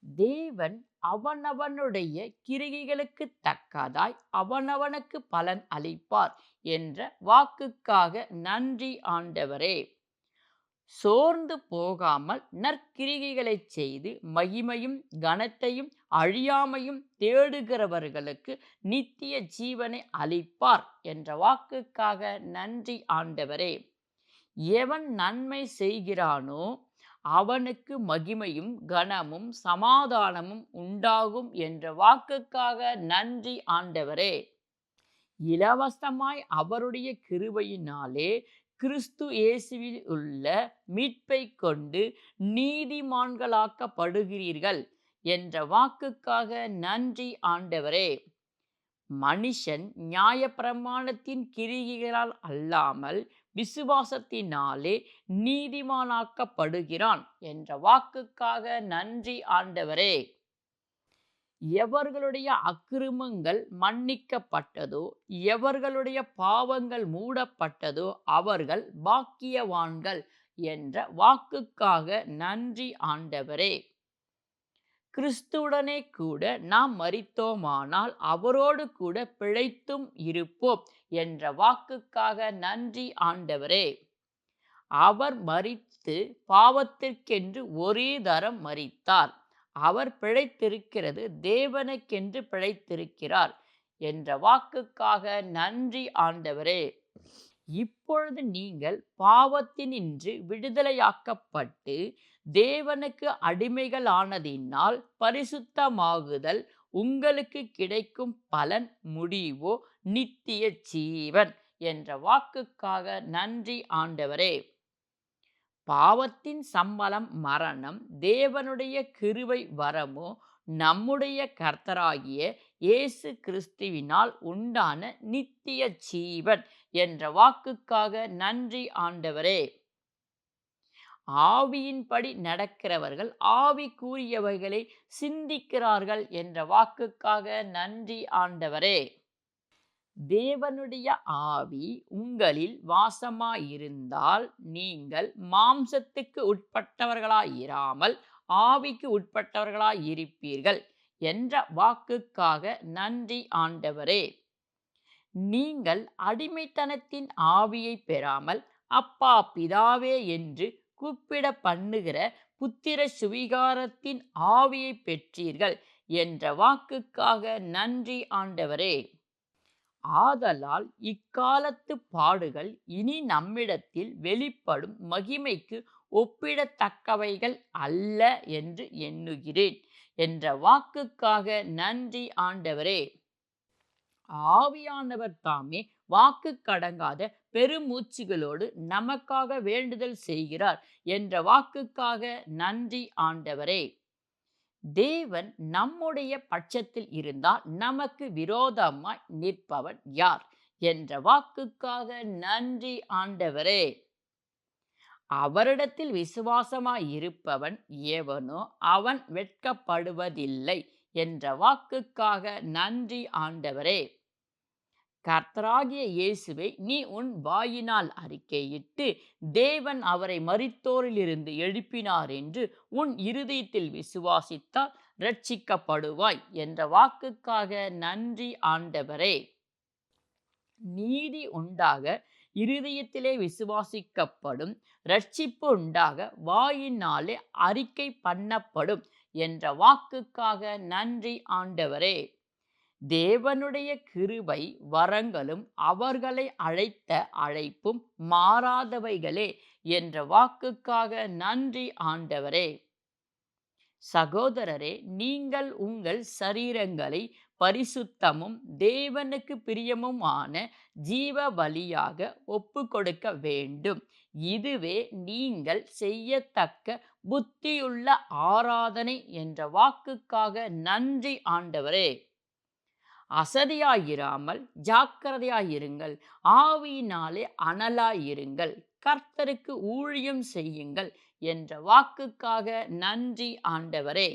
தேவன் அவனவனுடைய கிரிகைகளுக்கு தக்கதாய் அவனவனுக்கு பலன் அளிப்பார் என்ற வாக்குக்காக நன்றி ஆண்டவரே. சோர்ந்து போகாமல் நற்கிரிகைகளைச் செய்து மகிமையும் கனத்தையும் அழியாமையும் தேடுகிறவர்களுக்கு நித்திய ஜீவனை அளிப்பார் என்ற வாக்குக்காக நன்றி ஆண்டவரே. எவன் நன்மை செய்கிறானோ அவனுக்கு மகிமையும் கனமும் சமாதானமும் உண்டாகும் என்ற வாக்குக்காக நன்றி ஆண்டவரே. இலவசமாய் அவருடைய கிருபையினாலே கிறிஸ்து இயேசுவில் உள்ள மீட்பை கொண்டு நீதிமான்களாக்கப்படுகிறீர்கள் என்ற வாக்குக்காக நன்றி ஆண்டவரே. மனுஷன் நியாயப்பிரமாணத்தின் கிரிகைகளால் அல்லாமல் விசுவாசத்தினாலே நீதிமானாக்கப்படுகிறான் என்ற வாக்குக்காக நன்றி ஆண்டவரே. எவர்களுடைய அக்கிரமங்கள் மன்னிக்கப்பட்டதோ எவர்களுடைய பாவங்கள் மூடப்பட்டதோ அவர்கள் பாக்கியவான்கள் என்ற வாக்குக்காக நன்றி ஆண்டவரே. கிறிஸ்துவுடனே கூட நாம் மரித்தோமானால் அவரோடு கூட பிழைத்தும் இருப்போம் என்ற வாக்குக்காக நன்றி ஆண்டவரே. அவர் மரித்து பாவத்திற்கென்று ஒரே தரம் மரித்தார். அவர் பிழைத்திருக்கிறது தேவனுக்கென்று பிழைத்திருக்கிறார் என்ற வாக்குக்காக நன்றி ஆண்டவரே. இப்பொழுது நீங்கள் பாவத்தினின்று விடுதலையாக்கப்பட்டு தேவனுக்கு அடிமைகளானதினால் பரிசுத்தமாகுதல் உங்களுக்கு கிடைக்கும் பலன் முடிவோ நித்திய ஜீவன் என்ற வாக்குக்காக நன்றி ஆண்டவரே. பாவத்தின் சம்பளம் மரணம், தேவனுடைய கிருபை வரமோ நம்முடைய கர்த்தராகிய இயேசு கிறிஸ்துவினால் உண்டான நித்திய ஜீவன் என்ற வாக்குக்காக நன்றி ஆண்டவரே. ஆவியின்படி நடக்கிறவர்கள் ஆவிக்குரியவைகளை சிந்திக்கிறார்கள் என்ற வாக்குக்காக நன்றி ஆண்டவரே. தேவனுடைய ஆவி உங்களில் வாசமாயிருந்தால் நீங்கள் மாம்சத்துக்கு உட்பட்டவர்களாயிராமல் ஆவிக்கு உட்பட்டவர்களாயிருப்பீர்கள் என்ற வாக்குக்காக நன்றி ஆண்டவரே. நீங்கள் அடிமைத்தனத்தின் ஆவியை பெறாமல் அப்பா பிதாவே என்று கூப்பிட பண்ணுகிற புத்திர சுவிகாரத்தின் ஆவியை பெற்றீர்கள் என்ற வாக்குக்காக நன்றி ஆண்டவரே. ஆதலால் இக்காலத்து பாடுகள் இனி நம்மிடத்தில் வெளிப்படும் மகிமைக்கு ஒப்பிடத்தக்கவைகள் அல்ல என்று எண்ணுகிறேன் என்ற வாக்குக்காக நன்றி ஆண்டவரே. ஆவியானவர் தாமே வாக்கு கடங்காத பெருமூச்சுகளோடு நமக்காக வேண்டுதல் செய்கிறார் என்ற வாக்குக்காக நன்றி ஆண்டவரே. தேவன் நம்முடைய பட்சத்தில் இருந்தால் நமக்கு விரோதமாய் நிற்பவன் யார் என்ற வாக்குக்காக நன்றி ஆண்டவரே. அவரிடத்தில் விசுவாசமாய் இருப்பவன் எவனோ அவன் வெட்கப்படுவதில்லை என்ற வாக்குக்காக நன்றி ஆண்டவரே. கர்த்தராகிய இயேசுவை நீ உன் வாயினால் அறிக்கையிட்டு தேவன் அவரை மரித்தோரிலிருந்து எழுப்பினார் என்று உன் இருதயத்தில் விசுவாசித்தால் இரட்சிக்கப்படுவாய் என்ற வாக்குக்காக நன்றி ஆண்டவரே. நீதி உண்டாக இருதயத்திலே விசுவாசிக்கப்படும், இரட்சிப்பு உண்டாக வாயினாலே அறிக்கை பண்ணப்படும் என்ற வாக்குக்காக நன்றி ஆண்டவரே. தேவனுடைய கிருபை வரங்களும் அவர்களை அழைத்த அழைப்பும் மாறாதவைகளே என்ற வாக்குக்காக நன்றி ஆண்டவரே. சகோதரரே, நீங்கள் உங்கள் சரீரங்களை பரிசுத்தமும் தேவனுக்கு பிரியமுமான ஜீவ பலியாக ஒப்பு கொடுக்க வேண்டும். இதுவே நீங்கள் செய்யத்தக்க புத்தியுள்ள ஆராதனை என்ற வாக்குக்காக நன்றி ஆண்டவரே. அசதியாயிராமல் ஜாக்கிரதையாயிருங்கள், ஆவியினாலே அனலாயிருங்கள், கர்த்தருக்கு ஊழியம் செய்யுங்கள் என்ற வாக்குக்காக நன்றி ஆண்டவரே.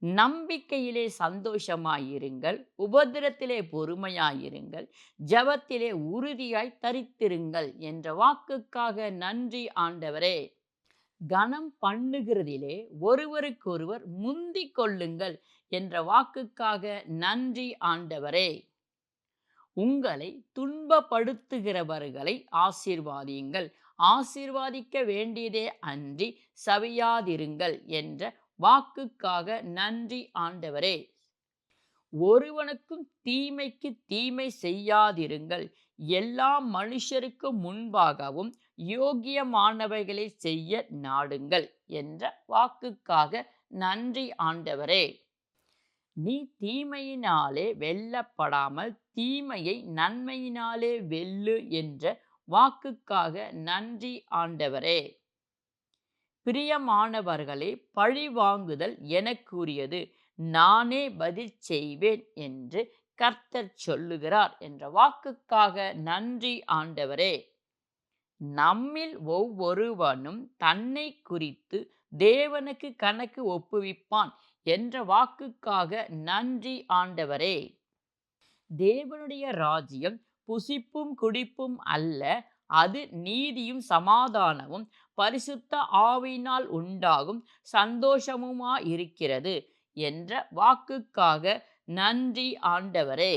நம்பிக்கையிலே சந்தோஷமாயிருங்கள், உபத்திரத்திலே பொறுமையாயிருங்கள், ஜெபத்திலே உறுதியாய் தரித்திருங்கள் என்ற வாக்குக்காக நன்றி ஆண்டவரே. கனம் பண்ணுகிறதிலே ஒருவருக்கொருவர் முந்திக் கொள்ளுங்கள் என்ற வாக்குக்காக நன்றி ஆண்டவரே. உங்களை துன்பப்படுத்துகிறவர்களை ஆசீர்வாதியுங்கள், ஆசீர்வாதிக்க வேண்டியதே அன்றி சபியாதிருங்கள் என்ற வாக்குக்காக நன்றி ஆண்டவரே. ஒருவனுக்கும் தீமைக்கு தீமை செய்யாதிருங்கள், எல்லா மனுஷருக்கு முன்பாகவும் யோக்கியமானவைகளை செய்ய நாடுங்கள் என்ற வாக்குக்காக நன்றி ஆண்டவரே. நீ தீமையினாலே வெல்லப்படாமல் தீமையை நன்மையினாலே வெல்லு என்ற வாக்குக்காக நன்றி ஆண்டவரே. பிரியமானவர்களே, பழிவாங்குதல் எனக்குரியது, நானே பதில் செய்வேன் என்று கர்த்தர் சொல்லுகிறார் என்ற வாக்குக்காக நன்றி ஆண்டவரே. நம்மில் ஒவ்வொருவனும் தன்னை குறித்து தேவனுக்கு கணக்கு ஒப்புவிப்பான் என்ற வாக்குக்காக நன்றி ஆண்டவரே. தேவனுடைய ராஜ்யம் புசிப்பும் குடிப்பும் அல்ல, அது நீதியும் சமாதானமும் பரிசுத்த ஆவியினால் உண்டாகும் சந்தோஷமுமாயிருக்கிறது என்ற வாக்குக்காக நன்றி ஆண்டவரே.